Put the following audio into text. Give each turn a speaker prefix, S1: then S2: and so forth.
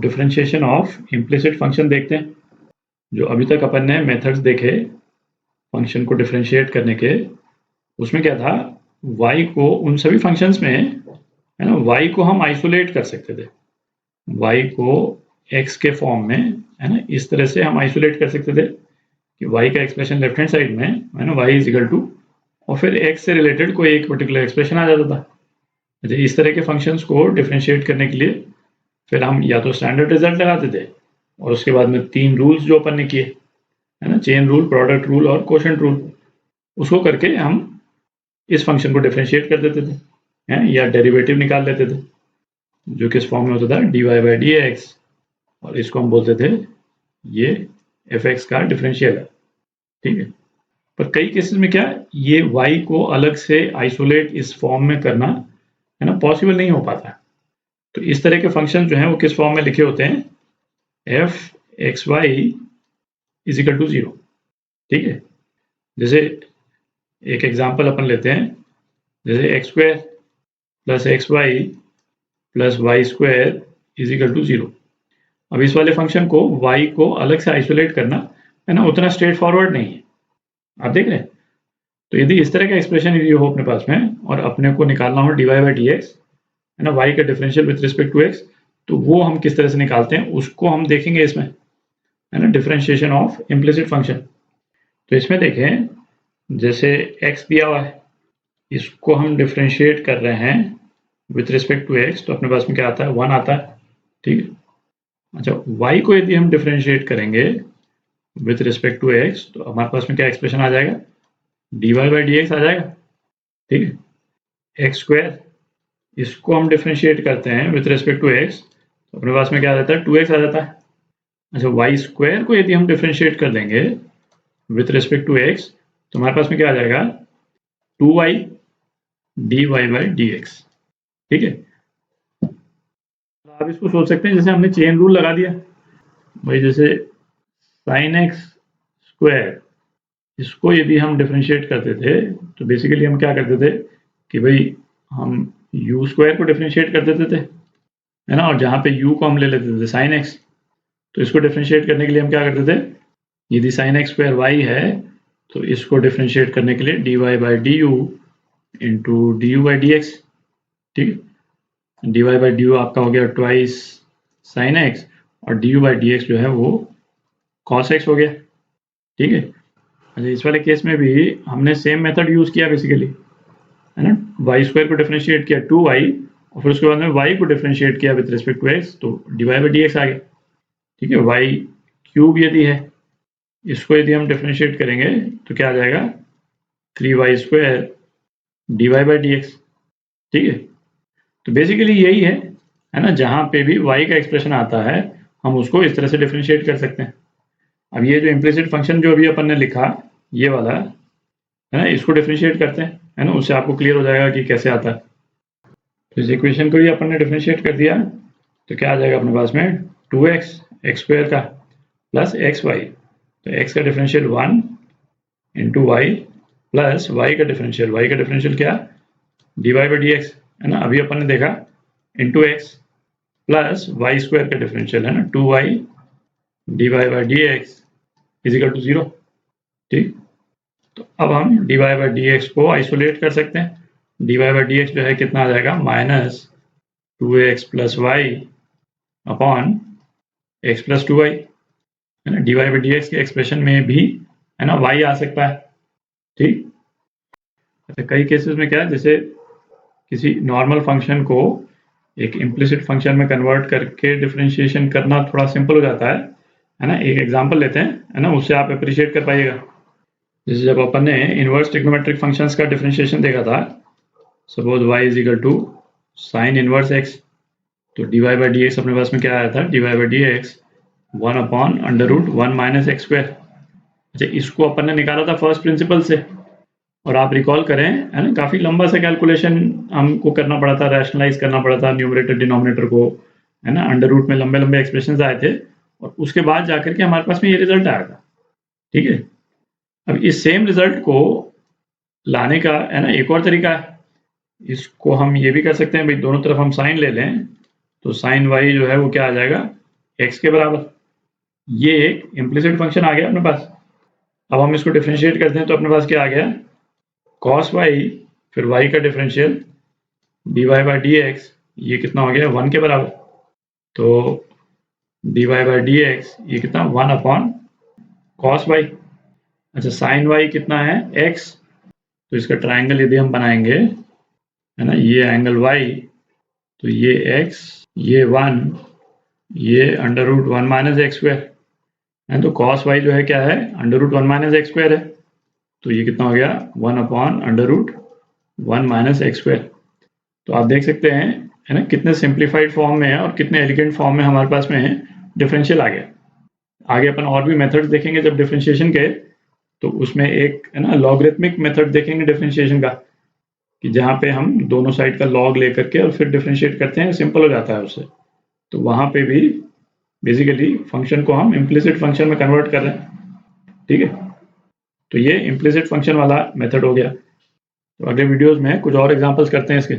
S1: Differentiation of implicit function देखते हैं। जो अभी तक अपन ने मेथड्स देखे फंक्शन को डिफरेंशिएट करने के, उसमें क्या था, y को उन सभी फंक्शंस में है ना, y को हम आइसोलेट कर सकते थे। y को x के फॉर्म में है ना, इस तरह से हम आइसोलेट कर सकते थे कि y का एक्सप्रेशन लेफ्ट हैंड साइड में है ना, y इज इक्वल टू, और फिर x से रिलेटेड कोई एक पर्टिकुलर एक्सप्रेशन आ जाता था। अच्छा, इस तरह के फंक्शंस को डिफरेंशिएट करने के लिए फिर हम या तो स्टैंडर्ड रिजल्ट लगाते थे, और उसके बाद में 3 रूल्स जो अपन ने किए है ना, चेन रूल, प्रोडक्ट रूल और कोशेंट रूल, उसको करके हम इस फंक्शन को डिफरेंशिएट कर देते थे है, या डेरिवेटिव निकाल लेते थे, जो किस फॉर्म में होता था, dy बाई डी एक्स, और इसको हम बोलते थे ये fx का डिफरेंशियल है। ठीक है, पर कई केसेस में क्या, ये y को अलग से आइसोलेट इस फॉर्म में करना है ना, पॉसिबल नहीं हो पाता। तो इस तरह के फंक्शन जो हैं वो किस फॉर्म में लिखे होते हैं, f x y is equal to 0। ठीक है, जैसे एक एग्जांपल अपन लेते हैं, जैसे x square plus x y plus y square is equal to 0। अब इस वाले फंक्शन को y को अलग से आइसोलेट करना है ना, उतना स्ट्रेट फॉरवर्ड नहीं है, आप देख रहे हैं। तो यदि इस तरह का एक्सप्रेशन यदि हो अपने पास में और अपने को निकालना हो dy बाई डी एक्स है ना, y का differential with respect to x, तो वो हम किस तरह से निकालते हैं उसको हम देखेंगे इसमें है ना, डिफरेंशिएशन ऑफ इम्प्लिसिट फंक्शन। तो इसमें देखें, जैसे x दिया हुआ है, इसको हम डिफरेंशिएट कर रहे हैं विथ रिस्पेक्ट टू x, तो अपने पास में क्या आता है, 1 आता है। ठीक है, अच्छा, y को यदि हम डिफरेंशिएट करेंगे विथ रिस्पेक्ट टू x, तो हमारे पास में क्या एक्सप्रेशन आ जाएगा, dy बाई डी एक्स आ जाएगा। ठीक है, एक्स स्क्वायर, इसको हम डिफरेंशिएट करते हैं विथ रिस्पेक्ट टू x, तो अपने पास में क्या आ जाता है, 2x आ जाता है। अच्छा, वाई स्क्वायर को यदि हम डिफरेंशिएट कर देंगे विथ रिस्पेक्ट टू x, तो हमारे पास में क्या आ जाएगा, 2y dy by d x. ठीक है, आप इसको सोच सकते हैं जैसे हमने चेन रूल लगा दिया भाई, जैसे साइन एक्स स्क्वायर, इसको यदि हम डिफरेंशिएट करते थे तो बेसिकली हम क्या करते थे कि भाई हम यू स्क्वायर को डिफरेंशिएट कर देते थे है ना, और जहाँ पे u को हम ले लेते थे साइन एक्स, तो इसको डिफरेंशिएट करने के लिए हम क्या करते थे, यदि साइन एक्स स्क्वायर y है तो इसको डिफरेंशिएट करने के लिए dy by D you into D you by d x. ठीक है, dy बाई डी यू आपका हो गया ट्वाइस साइन एक्स, और D you by d x जो है वो कॉस एक्स हो गया। ठीक है, अच्छा, इस वाले केस में भी हमने सेम मेथड यूज किया बेसिकली है ना, वाई स्क्वायर को डिफरेंशिएट किया 2y, और फिर उसके बाद में y को डिफरेंशिएट किया विद रिस्पेक्ट टू x, तो dy बाई डी एक्स आ गया। ठीक है, y क्यूब यदि है, इसको यदि हम डिफरेंशिएट करेंगे तो क्या आ जाएगा, 3y square dy by d x. ठीक है, तो बेसिकली यही है ना, जहाँ पे भी y का एक्सप्रेशन आता है हम उसको इस तरह से डिफरेंशिएट कर सकते हैं। अब ये जो इम्प्लिसिट फंक्शन जो अभी अपन ने लिखा, ये वाला है ना, इसको डिफरेंशिएट करते हैं है ना, उससे आपको क्लियर हो जाएगा कि कैसे आता है। तो इस इक्वेशन को भी अपन ने डिफरेंशिएट कर दिया, तो क्या आ जाएगा अपने पास में, 2x एक्स स्क्वायर का प्लस एक्स वाई, तो x का differential 1 into y plus y का डिफरेंशियल क्या, dy बाई डी एक्स है ना, अभी अपन ने देखा into x plus y square का डिफरेंशियल है ना, 2y dy by d x is equal to 0। ठीक, तो अब हम dy बाई डी एक्स को आइसोलेट कर सकते हैं। dy बाई डी एक्स जो है कितना आ जाएगा, माइनस 2x प्लस y upon x plus 2y है ना, dy बाई डी एक्स के एक्सप्रेशन में भी है ना y आ सकता है। ठीक, अच्छा, कई केसेस में क्या है, जैसे किसी नॉर्मल फंक्शन को एक इम्प्लिसिट फंक्शन में कन्वर्ट करके डिफरेंशिएशन करना थोड़ा सिंपल हो जाता है ना। एक एग्जांपल लेते हैं है ना, उससे आप अप्रिशिएट कर पाइएगा। जैसे जब अपन ने इनवर्स ट्रिग्नोमेट्रिक फंक्शंस का डिफरेंशिएशन देखा था, suppose y is equal to sine inverse x, तो dy बाई डी एक्स अपने पास में क्या आया था, dy by d x 1 upon under root 1 minus x square. अच्छा, इसको अपन ने निकाला था फर्स्ट प्रिंसिपल से, और आप रिकॉल करें है ना, काफ़ी लंबा सा कैलकुलेशन हमको करना पड़ा था, रैशनलाइज करना पड़ा था न्यूमरेटर डिनोमिनेटर को है ना, अंडर रूट में लंबे लंबे एक्सप्रेशंस आए थे, और उसके बाद जाकर के हमारे पास में ये रिजल्ट आया था। ठीक है, अब इस सेम रिजल्ट को लाने का है ना एक और तरीका है, इसको हम ये भी कर सकते हैं भाई, दोनों तरफ हम साइन ले लें, तो साइन वाई जो है वो क्या आ जाएगा, x के बराबर। ये एक इम्प्लिसिट फंक्शन आ गया अपने पास। अब हम इसको डिफरेंशिएट करते हैं तो अपने पास क्या आ गया, cos y फिर y का डिफरेंशियल dy बाई dx, ये कितना हो गया 1 के बराबर। तो dy बाई dx ये कितना 1 अपॉन cos y। अच्छा sin y कितना है x, तो इसका ट्राइंगल यदि हम बनाएंगे है ना, ये एंगल y, तो ये x, ये 1, ये under root 1 minus x square है। तो cos y जो है क्या है, under root 1 minus x square है। तो ये कितना हो गया 1 upon under root 1 minus x square. तो आप देख सकते हैं है ना, कितने सिंप्लीफाइड फॉर्म में है और कितने एलिगेंट फॉर्म में हमारे पास में है डिफरेंशियल आ गया। आगे अपन और भी मेथड्स देखेंगे जब डिफरेंशिएशन के, तो उसमें एक है ना लॉगरिथमिक मेथड देखेंगे डिफरेंशिएशन का, कि जहाँ पे हम दोनों साइड का लॉग लेकर के और फिर डिफरेंशिएट करते हैं, सिंपल हो जाता है उससे। तो वहाँ पे भी बेसिकली फंक्शन को हम इम्प्लिसिट फंक्शन में कन्वर्ट कर रहे हैं, ठीक है। तो ये इम्प्लिसिट फंक्शन वाला मेथड हो गया। तो अगले वीडियोस में कुछ और एग्जांपल्स करते हैं इसके।